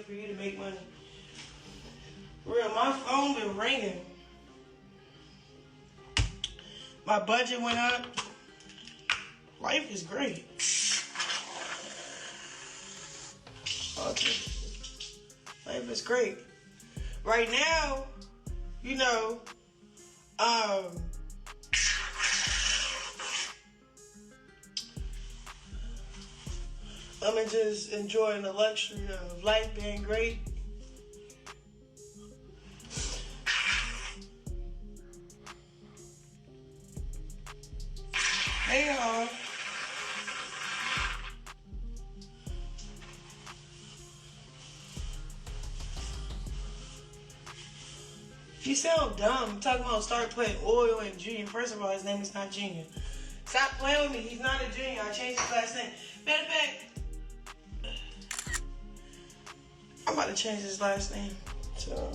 for you to make money. Real, my phone been ringing. My budget went up. Life is great. Okay. Life is great. Right now, you know, I'm just enjoying the luxury of life being great. Hey y'all. You sound dumb. I'm talking about start putting oil in Junior. First of all, his name is not Junior. Stop playing with me. He's not a Junior. I changed his last name. Matter of fact, I'm about to change his last name. So,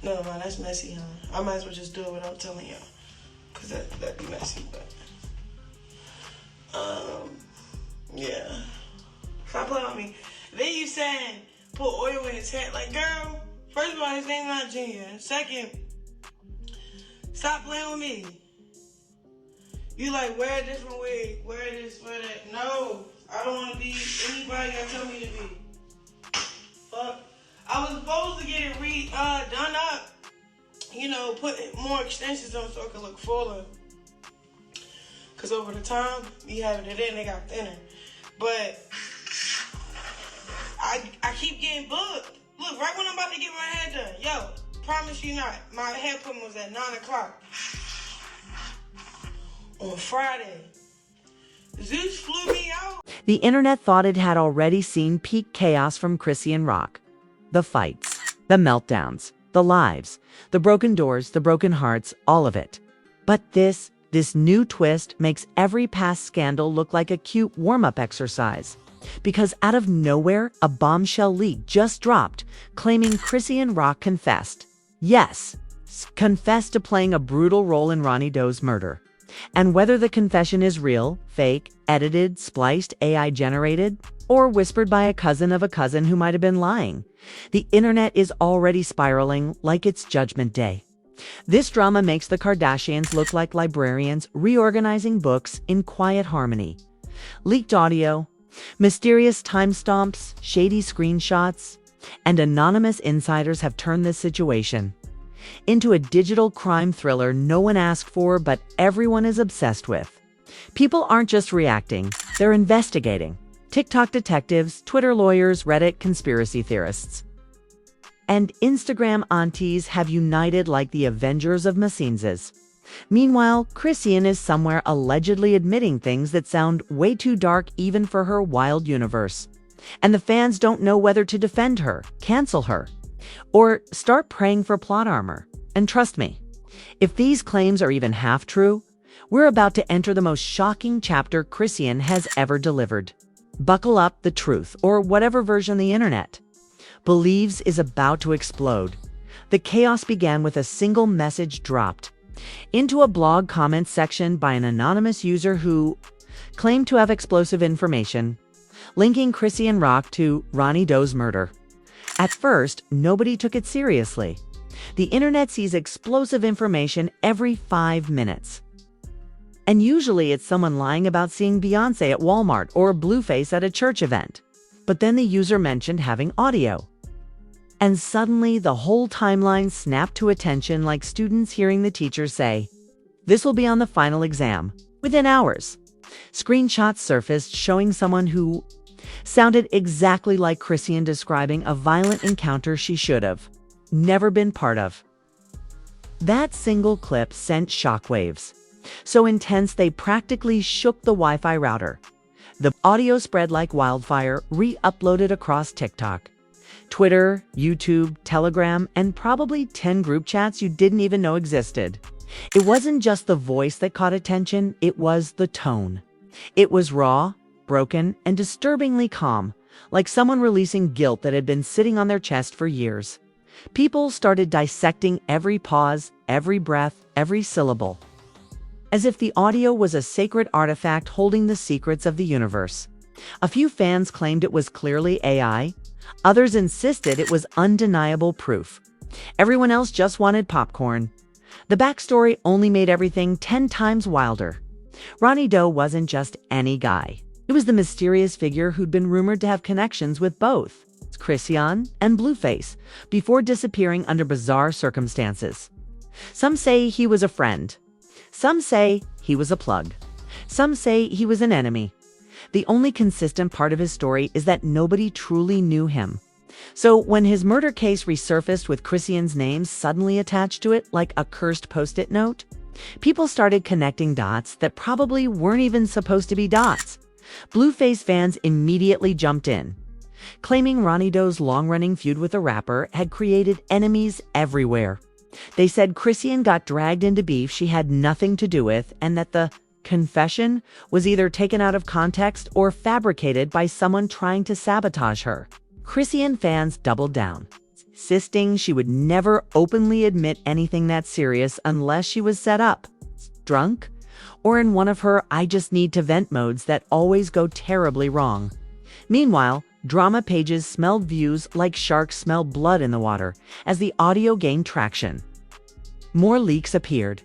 no, man, that's messy, huh? I might as well just do it without telling y'all. Because that'd be messy, but, yeah. Stop playing with me. Then you saying, put oil in his head. Like, girl, first of all, his name's not Junior. Second, stop playing with me. You like, wear a different wig, wear this, wear that. No, I don't want to be anybody that tell me to be. Fuck. I was supposed to get it done up. You know, put more extensions on so it could look fuller. Because over the time, me having it in, they got thinner. But I keep getting booked. Look, right when I'm about to get my hair done. Yo, promise you not. My hair appointment was at 9 o'clock. On Friday. Zeus flew me out. The internet thought it had already seen peak chaos from Chrisean Rock. The fights, the meltdowns, the lives, the broken doors, the broken hearts, all of it. But this new twist makes every past scandal look like a cute warm-up exercise. Because out of nowhere, a bombshell leak just dropped, claiming Chrisean Rock confessed. Yes, confessed to playing a brutal role in Ronnie Doe's murder. And whether the confession is real, fake, edited, spliced, AI-generated, or whispered by a cousin of a cousin who might have been lying, the internet is already spiraling like it's Judgment Day. This drama makes the Kardashians look like librarians reorganizing books in quiet harmony. Leaked audio, mysterious timestamps, shady screenshots, and anonymous insiders have turned this situation into a digital crime thriller no one asked for but everyone is obsessed with. People aren't just reacting, they're investigating. TikTok detectives, Twitter lawyers, Reddit conspiracy theorists, and Instagram aunties have united like the Avengers of Messinses. Meanwhile, Chrisean is somewhere allegedly admitting things that sound way too dark even for her wild universe. And the fans don't know whether to defend her, cancel her, or start praying for plot armor. And trust me, if these claims are even half true, we're about to enter the most shocking chapter Chrisean has ever delivered. Buckle up, the truth, or whatever version the internet believes is about to explode. The chaos began with a single message dropped into a blog comment section by an anonymous user who claimed to have explosive information linking Chrisean Rock to Ronnie Doe's murder. At first, nobody took it seriously. The internet sees explosive information every 5 minutes. And usually it's someone lying about seeing Beyoncé at Walmart or Blueface at a church event. But then the user mentioned having audio. And suddenly the whole timeline snapped to attention like students hearing the teacher say, "This will be on the final exam," within hours. Screenshots surfaced showing someone who sounded exactly like Chrisean describing a violent encounter she should have never been part of. That single clip sent shockwaves, so intense they practically shook the Wi-Fi router. The audio spread like wildfire, re-uploaded across TikTok, Twitter, YouTube, Telegram, and probably 10 group chats you didn't even know existed. It wasn't just the voice that caught attention, it was the tone. It was raw, broken, and disturbingly calm, like someone releasing guilt that had been sitting on their chest for years. People started dissecting every pause, every breath, every syllable, as if the audio was a sacred artifact holding the secrets of the universe. A few fans claimed it was clearly AI. Others insisted it was undeniable proof. Everyone else just wanted popcorn. The backstory only made everything 10 times wilder. Ronnie Doe wasn't just any guy. It was the mysterious figure who'd been rumored to have connections with both Chrisean and Blueface before disappearing under bizarre circumstances. Some say he was a friend. Some say he was a plug. Some say he was an enemy. The only consistent part of his story is that nobody truly knew him. So when his murder case resurfaced with Chrisean's name suddenly attached to it like a cursed post-it note, people started connecting dots that probably weren't even supposed to be dots. Blueface fans immediately jumped in, claiming Ronnie Doe's long-running feud with the rapper had created enemies everywhere. They said Chrisean got dragged into beef she had nothing to do with, and that the confession was either taken out of context or fabricated by someone trying to sabotage her. Chrisean fans doubled down, insisting she would never openly admit anything that serious unless she was set up, drunk, or in one of her I just need to vent modes that always go terribly wrong. Meanwhile, drama pages smelled views like sharks smell blood in the water as the audio gained traction. More leaks appeared.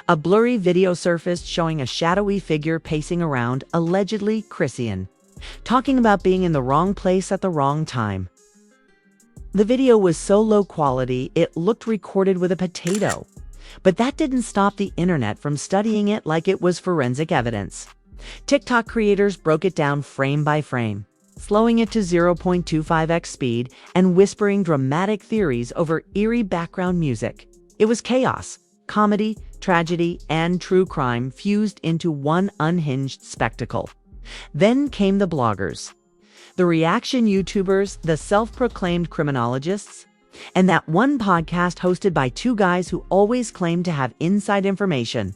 A blurry video surfaced showing a shadowy figure pacing around, allegedly Chrisean, talking about being in the wrong place at the wrong time. The video was so low quality it looked recorded with a potato, but that didn't stop the internet from studying it like it was forensic evidence. TikTok creators broke it down frame by frame, slowing it to 0.25x speed and whispering dramatic theories over eerie background music. It was chaos, comedy, tragedy, and true crime fused into one unhinged spectacle. Then came the bloggers, the reaction YouTubers, the self-proclaimed criminologists, and that one podcast hosted by two guys who always claimed to have inside information,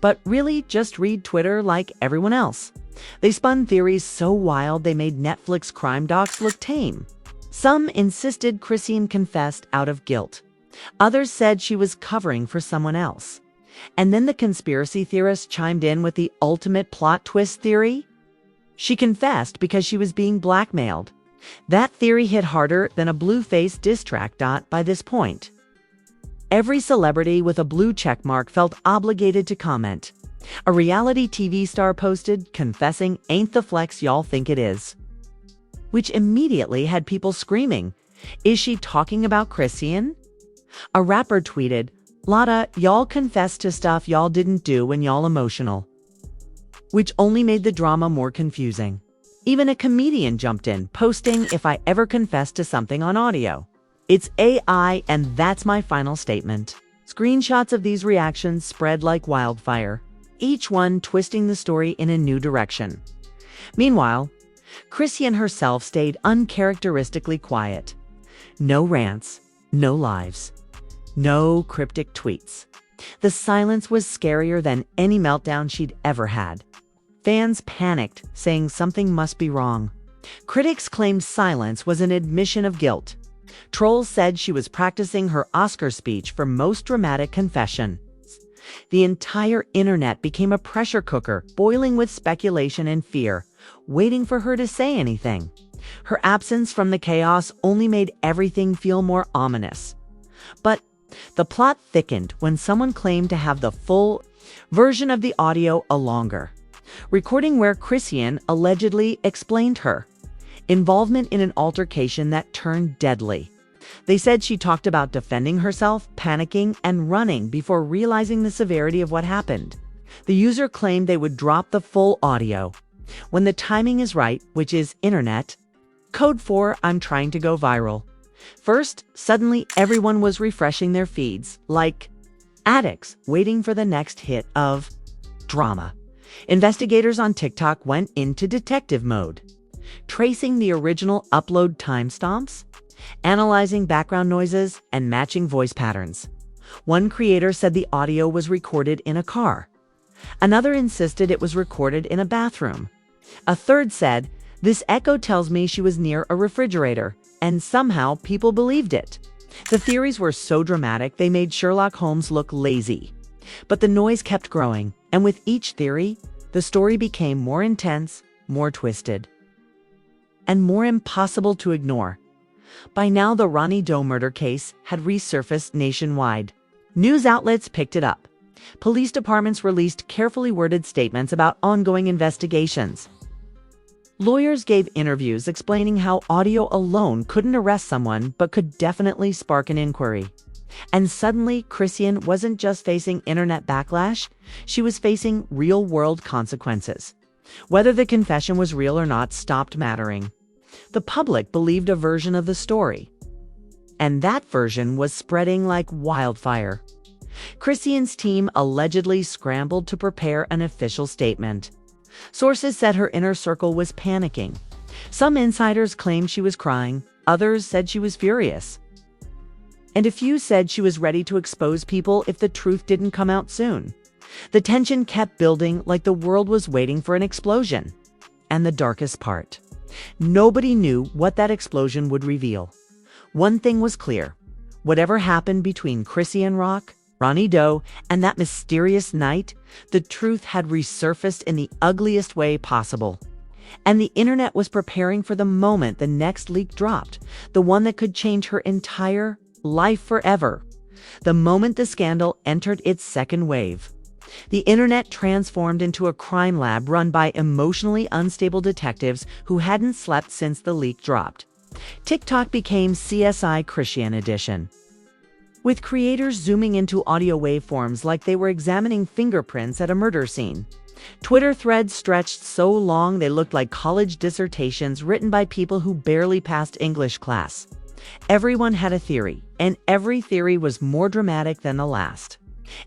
but really just read Twitter like everyone else. They spun theories so wild they made Netflix crime docs look tame. Some insisted Chrisean confessed out of guilt. Others said she was covering for someone else. And then the conspiracy theorists chimed in with the ultimate plot twist theory. She confessed because she was being blackmailed. That theory hit harder than a Blueface diss track. By this point, every celebrity with a blue checkmark felt obligated to comment. A reality TV star posted, confessing ain't the flex y'all think it is, which immediately had people screaming, is she talking about Chrisean? A rapper tweeted, Lotta, y'all confessed to stuff y'all didn't do when y'all emotional, which only made the drama more confusing. Even a comedian jumped in, posting, if I ever confess to something on audio, it's AI and that's my final statement. Screenshots of these reactions spread like wildfire, each one twisting the story in a new direction. Meanwhile, Chrisean herself stayed uncharacteristically quiet. No rants, no lives, no cryptic tweets. The silence was scarier than any meltdown she'd ever had. Fans panicked, saying something must be wrong. Critics claimed silence was an admission of guilt. Trolls said she was practicing her Oscar speech for most dramatic confession. The entire internet became a pressure cooker, boiling with speculation and fear, waiting for her to say anything. Her absence from the chaos only made everything feel more ominous. But the plot thickened when someone claimed to have the full version of the audio, a longer recording where Chrisean allegedly explained her involvement in an altercation that turned deadly. They said she talked about defending herself, panicking, and running before realizing the severity of what happened. The user claimed they would drop the full audio when the timing is right, which is internet code for I'm trying to go viral. First, suddenly everyone was refreshing their feeds like addicts waiting for the next hit of drama. Investigators on TikTok went into detective mode, tracing the original upload timestamps, analyzing background noises, and matching voice patterns. One creator said the audio was recorded in a car. Another insisted it was recorded in a bathroom. A third said, this echo tells me she was near a refrigerator, and somehow people believed it. The theories were so dramatic they made Sherlock Holmes look lazy. But the noise kept growing, and with each theory, the story became more intense, more twisted, and more impossible to ignore. By now, the Ronnie Doe murder case had resurfaced nationwide. News outlets picked it up. Police departments released carefully worded statements about ongoing investigations. Lawyers gave interviews explaining how audio alone couldn't arrest someone but could definitely spark an inquiry. And suddenly, Chrisean wasn't just facing internet backlash, she was facing real-world consequences. Whether the confession was real or not stopped mattering. The public believed a version of the story, and that version was spreading like wildfire. Chrisean's team allegedly scrambled to prepare an official statement. Sources said her inner circle was panicking. Some insiders claimed she was crying, others said she was furious. And a few said she was ready to expose people if the truth didn't come out soon. The tension kept building like the world was waiting for an explosion. And the darkest part: nobody knew what that explosion would reveal. One thing was clear: whatever happened between Chrisean Rock, Ronnie Doe, and that mysterious night, the truth had resurfaced in the ugliest way possible. And the internet was preparing for the moment the next leak dropped, the one that could change her entire life forever. The moment the scandal entered its second wave, the internet transformed into a crime lab run by emotionally unstable detectives who hadn't slept since the leak dropped. TikTok became CSI Chrisean Edition, with creators zooming into audio waveforms like they were examining fingerprints at a murder scene. Twitter threads stretched so long they looked like college dissertations written by people who barely passed English class. Everyone had a theory, and every theory was more dramatic than the last.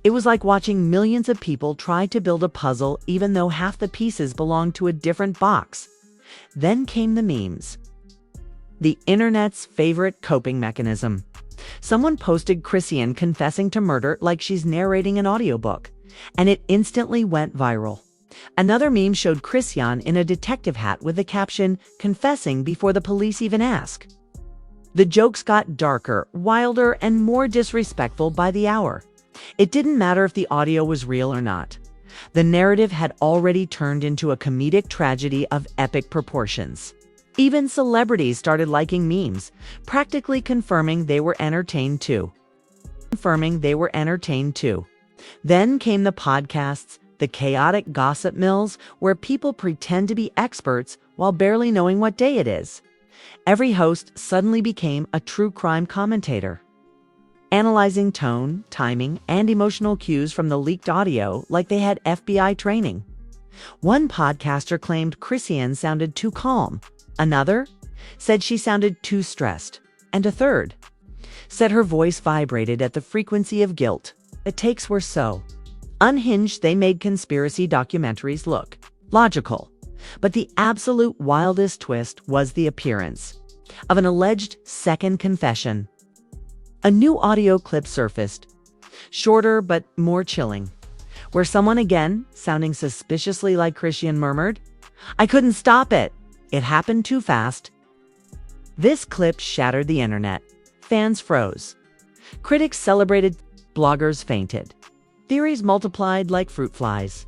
It was like watching millions of people try to build a puzzle even though half the pieces belonged to a different box. Then came the memes, the internet's favorite coping mechanism. Someone posted Chrisean confessing to murder like she's narrating an audiobook, and it instantly went viral. Another meme showed Chrisean in a detective hat with the caption, "Confessing before the police even ask." The jokes got darker, wilder, and more disrespectful by the hour. It didn't matter if the audio was real or not. The narrative had already turned into a comedic tragedy of epic proportions. Even celebrities started liking memes, practically confirming they were entertained too. Then came the podcasts, the chaotic gossip mills, where people pretend to be experts while barely knowing what day it is. Every host suddenly became a true crime commentator, analyzing tone, timing, and emotional cues from the leaked audio like they had FBI training. One podcaster claimed Chrisean sounded too calm. Another said she sounded too stressed. And a third said her voice vibrated at the frequency of guilt. The takes were so unhinged they made conspiracy documentaries look logical. But the absolute wildest twist was the appearance of an alleged second confession. A new audio clip surfaced, shorter but more chilling, where someone again, sounding suspiciously like Chrisean, murmured, "I couldn't stop it. It happened too fast." This clip shattered the internet. Fans froze. Critics celebrated. Bloggers fainted. Theories multiplied like fruit flies.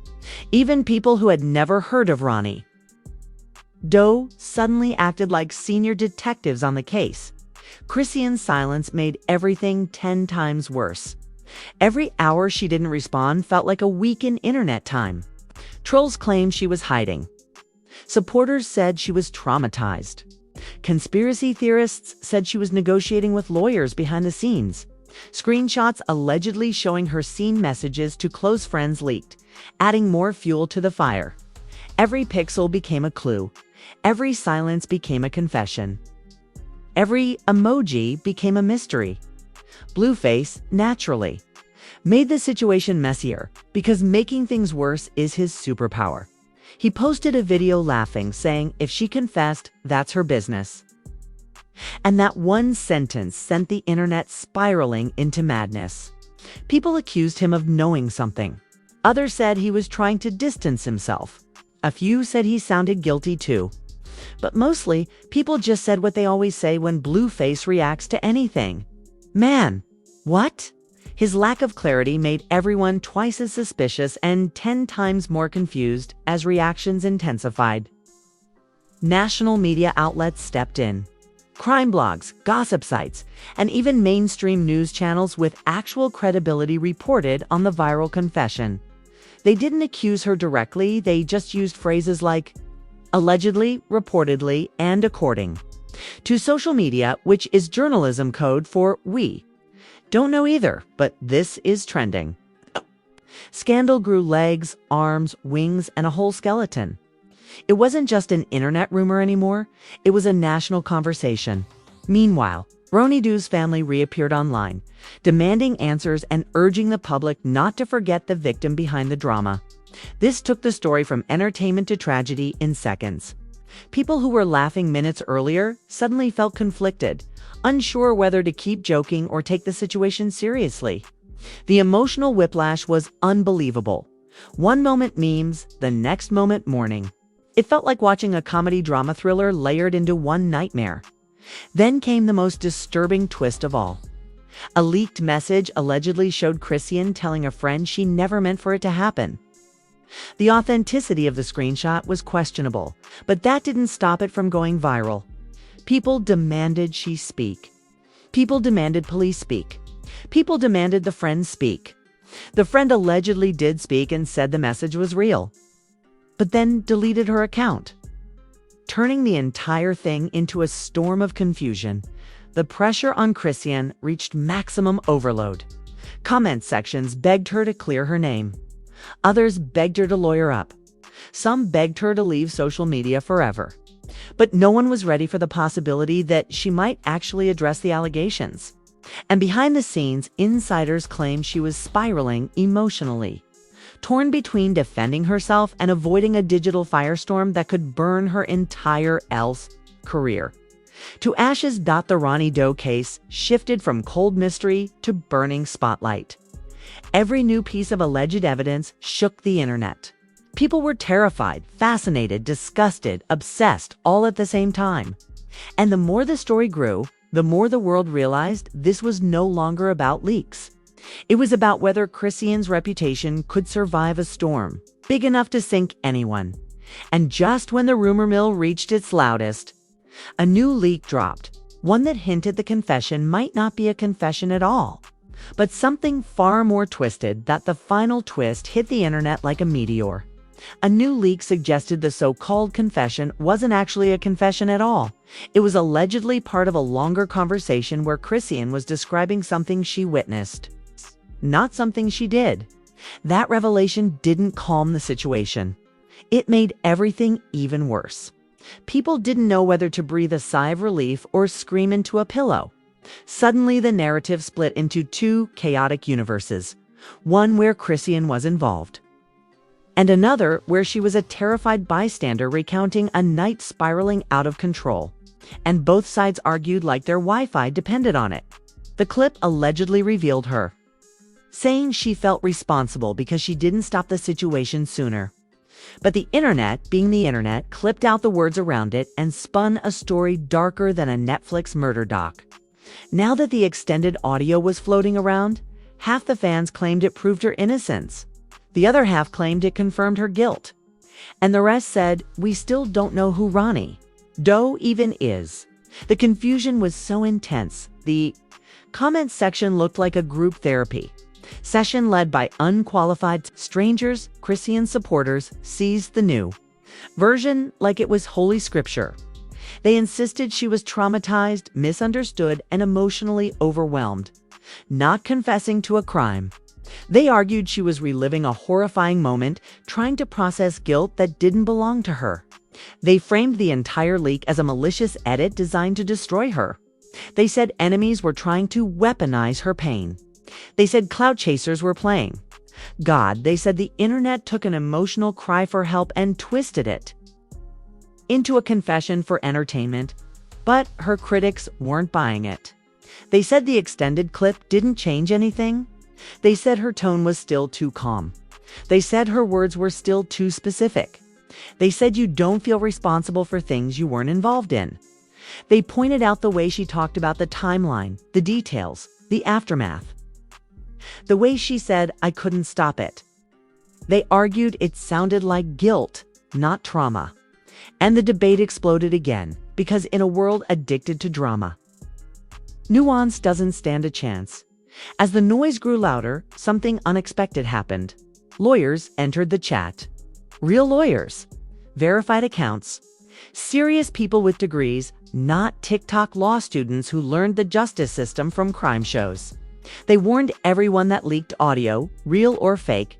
Even people who had never heard of Ronnie Doe suddenly acted like senior detectives on the case. Chrisean's silence made everything 10 times worse. Every hour she didn't respond felt like a week in internet time. Trolls claimed she was hiding. Supporters said she was traumatized. Conspiracy theorists said she was negotiating with lawyers behind the scenes. Screenshots allegedly showing her seen messages to close friends leaked, adding more fuel to the fire. Every pixel became a clue. Every silence became a confession. Every emoji became a mystery. Blueface, naturally, made the situation messier because making things worse is his superpower. He posted a video laughing, saying if she confessed, that's her business. And that one sentence sent the internet spiraling into madness. People accused him of knowing something. Others said he was trying to distance himself. A few said he sounded guilty too. But mostly, people just said what they always say when Blueface reacts to anything. Man, what? His lack of clarity made everyone twice as suspicious and 10 times more confused as reactions intensified. National media outlets stepped in. Crime blogs, gossip sites, and even mainstream news channels with actual credibility reported on the viral confession. They didn't accuse her directly, they just used phrases like allegedly, reportedly, and according to social media, which is journalism code for we don't know either, but this is trending. Scandal grew legs, arms, wings, and a whole skeleton. It wasn't just an internet rumor anymore, it was a national conversation. Meanwhile, Ronnie Dew's family reappeared online, demanding answers and urging the public not to forget the victim behind the drama. This took the story from entertainment to tragedy in seconds. People who were laughing minutes earlier suddenly felt conflicted, unsure whether to keep joking or take the situation seriously. The emotional whiplash was unbelievable. One moment memes, the next moment mourning. It felt like watching a comedy drama thriller layered into one nightmare. Then came the most disturbing twist of all. A leaked message allegedly showed Chrisean telling a friend she never meant for it to happen. The authenticity of the screenshot was questionable, but that didn't stop it from going viral. People demanded she speak. People demanded police speak. People demanded the friend speak. The friend allegedly did speak and said the message was real, but then deleted her account, turning the entire thing into a storm of confusion. The pressure on Chrisean reached maximum overload. Comment sections begged her to clear her name. Others begged her to lawyer up. Some begged her to leave social media forever. But no one was ready for the possibility that she might actually address the allegations. And behind the scenes, insiders claimed she was spiraling emotionally, torn between defending herself and avoiding a digital firestorm that could burn her entire else career. To ashes. The Ronnie Doe case shifted from cold mystery to burning spotlight. Every new piece of alleged evidence shook the internet. People were terrified, fascinated, disgusted, obsessed, all at the same time. And the more the story grew, the more the world realized this was no longer about leaks. It was about whether Chrisean's reputation could survive a storm big enough to sink anyone. And just when the rumor mill reached its loudest, a new leak dropped, one that hinted the confession might not be a confession at all, but something far more twisted. That the final twist hit the internet like a meteor. A new leak suggested the so-called confession wasn't actually a confession at all. It was allegedly part of a longer conversation where Chrisean was describing something she witnessed, not something she did. That revelation didn't calm the situation. It made everything even worse. People didn't know whether to breathe a sigh of relief or scream into a pillow. Suddenly, the narrative split into two chaotic universes, one where Chrisean was involved, and another where she was a terrified bystander recounting a night spiraling out of control. And both sides argued like their Wi-Fi depended on it. The clip allegedly revealed her saying she felt responsible because she didn't stop the situation sooner. But the internet, being the internet, clipped out the words around it and spun a story darker than a Netflix murder doc. Now that the extended audio was floating around, half the fans claimed it proved her innocence. The other half claimed it confirmed her guilt. And the rest said, we still don't know who Ronnie Doe even is. The confusion was so intense, the comment section looked like a group therapy session led by unqualified strangers. Chrisean supporters seized the new version like it was holy scripture. They insisted she was traumatized, misunderstood, and emotionally overwhelmed, not confessing to a crime. They argued she was reliving a horrifying moment, trying to process guilt that didn't belong to her. They framed the entire leak as a malicious edit designed to destroy her. They said enemies were trying to weaponize her pain. They said clout chasers were playing God. They said the internet took an emotional cry for help and twisted it into a confession for entertainment. But her critics weren't buying it. They said the extended clip didn't change anything. They said her tone was still too calm. They said her words were still too specific. They said you don't feel responsible for things you weren't involved in. They pointed out the way she talked about the timeline, the details, the aftermath. The way she said, I couldn't stop it. They argued it sounded like guilt, not trauma. And the debate exploded again, because in a world addicted to drama, nuance doesn't stand a chance. As the noise grew louder, something unexpected happened. Lawyers entered the chat. Real lawyers. Verified accounts. Serious people with degrees, not TikTok law students who learned the justice system from crime shows. They warned everyone that leaked audio, real or fake,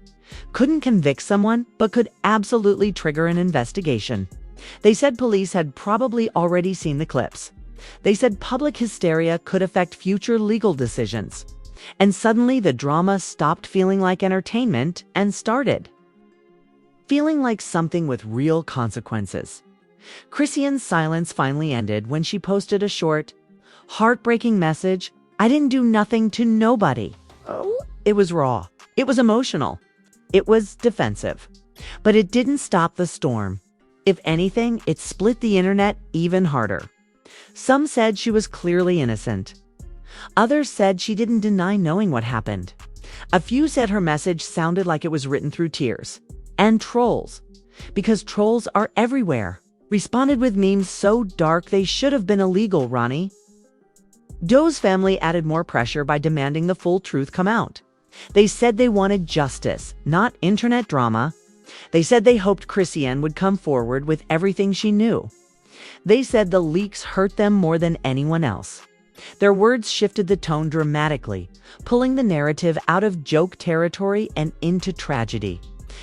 couldn't convict someone, but could absolutely trigger an investigation. They said police had probably already seen the clips. They said public hysteria could affect future legal decisions. And suddenly the drama stopped feeling like entertainment and started feeling like something with real consequences. Chrisean's silence finally ended when she posted a short, heartbreaking message. I didn't do nothing to nobody. Oh. It was raw. It was emotional. It was defensive. But it didn't stop the storm. If anything, it split the internet even harder. Some said she was clearly innocent. Others said she didn't deny knowing what happened. A few said her message sounded like it was written through tears. And trolls, because trolls are everywhere, responded with memes so dark they should have been illegal, Ronnie. Doe's family added more pressure by demanding the full truth come out. They said they wanted justice, not internet drama. They said they hoped Chrisean would come forward with everything she knew. They said the leaks hurt them more than anyone else. Their words shifted the tone dramatically, pulling the narrative out of joke territory and into tragedy.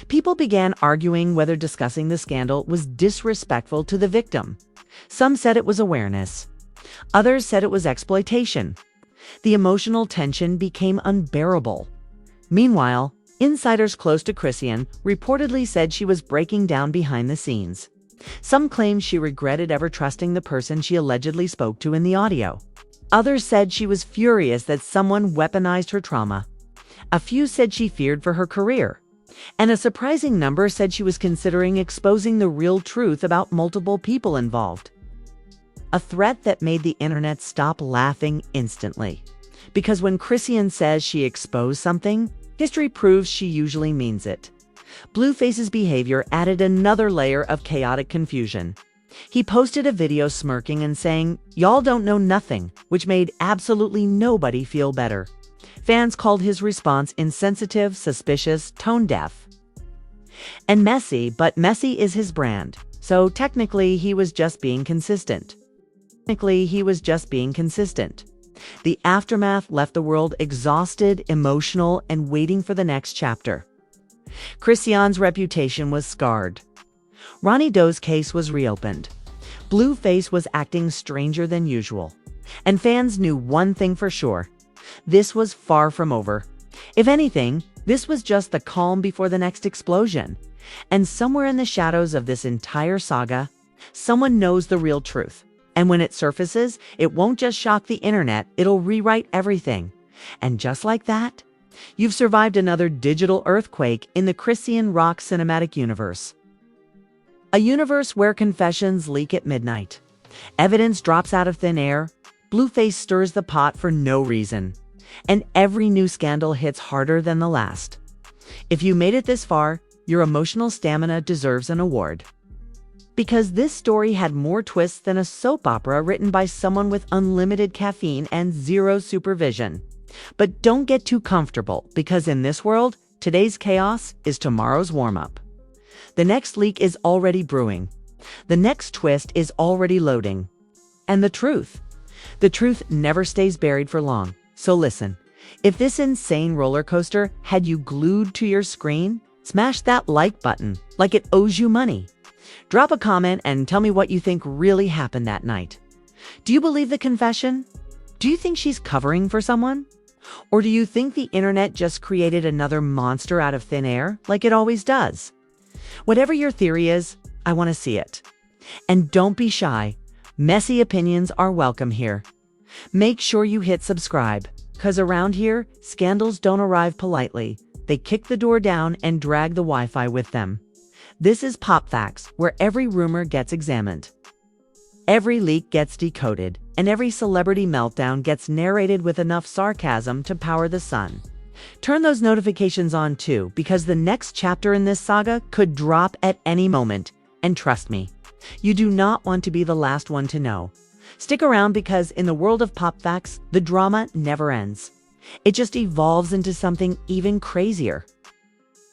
People began arguing whether discussing the scandal was disrespectful to the victim. Some said it was awareness. Others said it was exploitation. The emotional tension became unbearable. Meanwhile, insiders close to Chrisean reportedly said she was breaking down behind the scenes. Some claimed she regretted ever trusting the person she allegedly spoke to in the audio. Others said she was furious that someone weaponized her trauma. A few said she feared for her career. And a surprising number said she was considering exposing the real truth about multiple people involved. A threat that made the internet stop laughing instantly. Because when Chrisean says she exposed something, history proves she usually means it. Blueface's behavior added another layer of chaotic confusion. He posted a video smirking and saying, "Y'all don't know nothing," which made absolutely nobody feel better. Fans called his response insensitive, suspicious, tone-deaf, and messy, but messy is his brand, so technically he was just being consistent. The aftermath left the world exhausted, emotional, and waiting for the next chapter. Chrisean's reputation was scarred. Ronnie Doe's case was reopened. Blueface was acting stranger than usual. And fans knew one thing for sure. This was far from over. If anything, this was just the calm before the next explosion. And somewhere in the shadows of this entire saga, someone knows the real truth. And when it surfaces, it won't just shock the internet, it'll rewrite everything. And just like that, you've survived another digital earthquake in the Chrisean Rock cinematic universe. A universe where confessions leak at midnight. Evidence drops out of thin air. Blueface stirs the pot for no reason. And every new scandal hits harder than the last. If you made it this far, your emotional stamina deserves an award. Because this story had more twists than a soap opera written by someone with unlimited caffeine and zero supervision. But don't get too comfortable, because in this world, today's chaos is tomorrow's warm-up. The next leak is already brewing. The next twist is already loading. And the truth never stays buried for long. So listen, if this insane roller coaster had you glued to your screen, smash that like button like it owes you money. Drop a comment and tell me what you think really happened that night. Do you believe the confession? Do you think she's covering for someone? Or do you think the internet just created another monster out of thin air like it always does? Whatever your theory is, I want to see it. And don't be shy. Messy opinions are welcome here. Make sure you hit subscribe, because around here, scandals don't arrive politely. They kick the door down and drag the Wi-Fi with them. This is Pop Facts, where every rumor gets examined. Every leak gets decoded, and every celebrity meltdown gets narrated with enough sarcasm to power the sun. Turn those notifications on too, because the next chapter in this saga could drop at any moment. And trust me, You do not want to be the last one to know. Stick around because in the world of pop facts, the drama never ends. It just evolves into something even crazier.